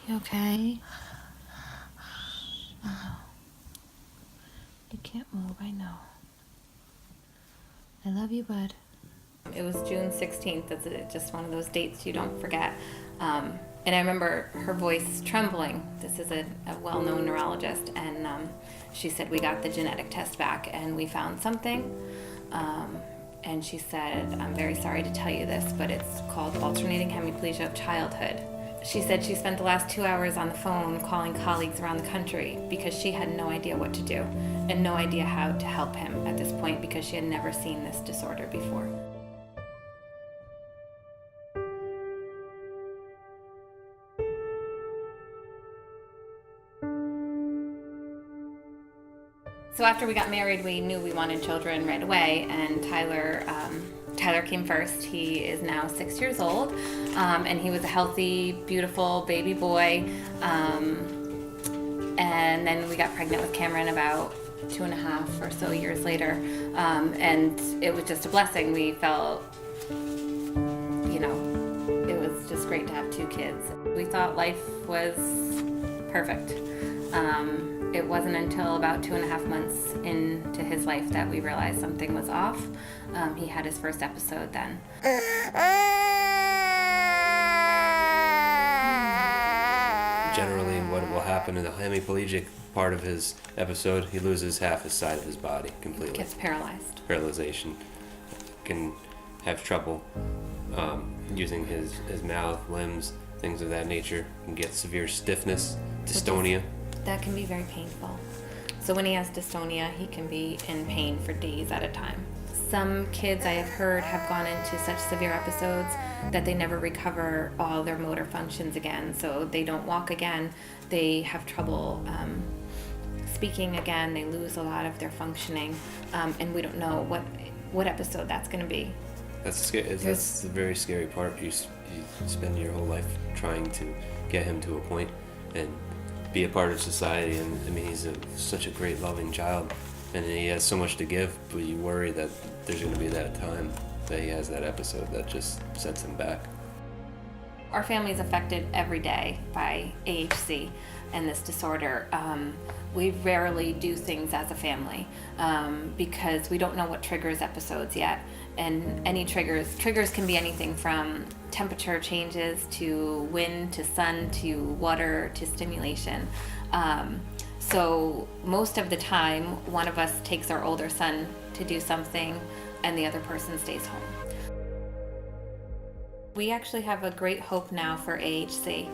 You okay? I know. You can't move, I know. I love you, bud. It was June 16th. That's just one of those dates you don't forget. And I remember her voice trembling. This is a well-known neurologist, and she said, we got the genetic test back and we found something. And she said, I'm very sorry to tell you this, but it's called alternating hemiplegia of childhood. She said she spent the last 2 hours on the phone calling colleagues around the country because she had no idea what to do and no idea how to help him at this point because she had never seen this disorder before. So after we got married, we knew we wanted children right away, and Tyler came first. He is now 6 years old, and he was a healthy, beautiful baby boy. And then we got pregnant with Cameron about 2.5 or so years later, and it was just a blessing. We felt, it was just great to have 2 kids. We thought life was perfect. It wasn't until about 2.5 months into his life that we realized something was off. He had his first episode then. Generally, what will happen in the hemiplegic part of his episode, he loses half his side of his body completely. Gets paralyzed. Paralyzation. Can have trouble using his mouth, limbs, things of that nature. Can get severe stiffness, dystonia. That can be very painful. So when he has dystonia, he can be in pain for days at a time. Some kids I have heard have gone into such severe episodes that they never recover all their motor functions again. So they don't walk again. They have trouble speaking again. They lose a lot of their functioning. And we don't know what episode that's going to be. That's scary. That's the very scary part. You spend your whole life trying to get him to a point and be a part of society, and I mean he's such a great loving child and he has so much to give, but you worry that there's going to be that time that he has that episode that just sets him back. Our family is affected every day by AHC and this disorder. We rarely do things as a family because we don't know what triggers episodes yet. And any triggers can be anything from temperature changes to wind to sun to water to stimulation. So most of the time, one of us takes our older son to do something and the other person stays home. We actually have a great hope now for AHC.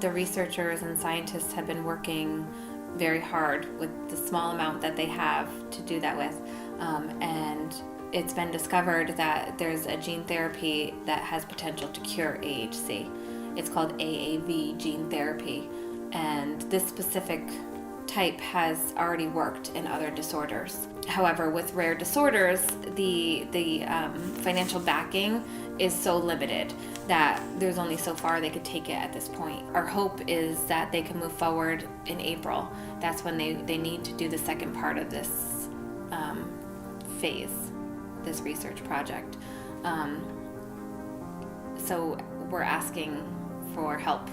The researchers and scientists have been working very hard with the small amount that they have to do that with. And it's been discovered that there's a gene therapy that has potential to cure AHC. It's called AAV gene therapy. And this specific type has already worked in other disorders. However, with rare disorders, the financial backing is so limited that there's only so far they could take it at this point. Our hope is that they can move forward in April. That's when they need to do the second part of this phase, this research project. So we're asking for help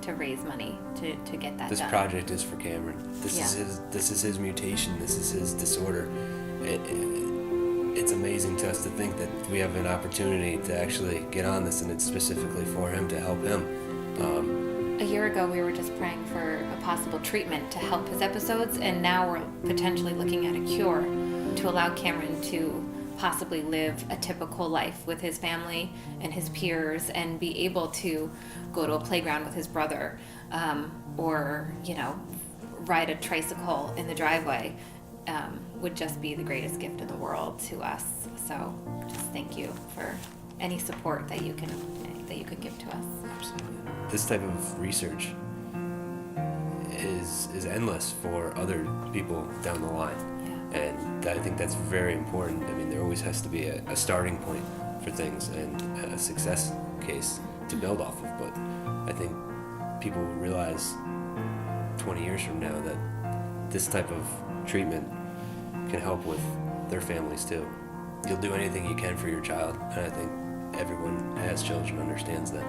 to raise money to get that This done. project is for Cameron. This is his mutation. This is his disorder. It's amazing to us to think that we have an opportunity to actually get on this, and it's specifically for him to help him. A year ago, we were just praying for a possible treatment to help his episodes, and now we're potentially looking at a cure to allow Cameron to possibly live a typical life with his family and his peers and be able to go to a playground with his brother or, ride a tricycle in the driveway would just be the greatest gift in the world to us. So just thank you for any support that you can give to us. Absolutely. This type of research is endless for other people down the line. Yeah. And I think that's very important. I mean, there always has to be a starting point for things and a success case to build off of. But I think people will realize 20 years from now that this type of treatment can help with their families too. You'll do anything you can for your child, and I think everyone who has children understands that.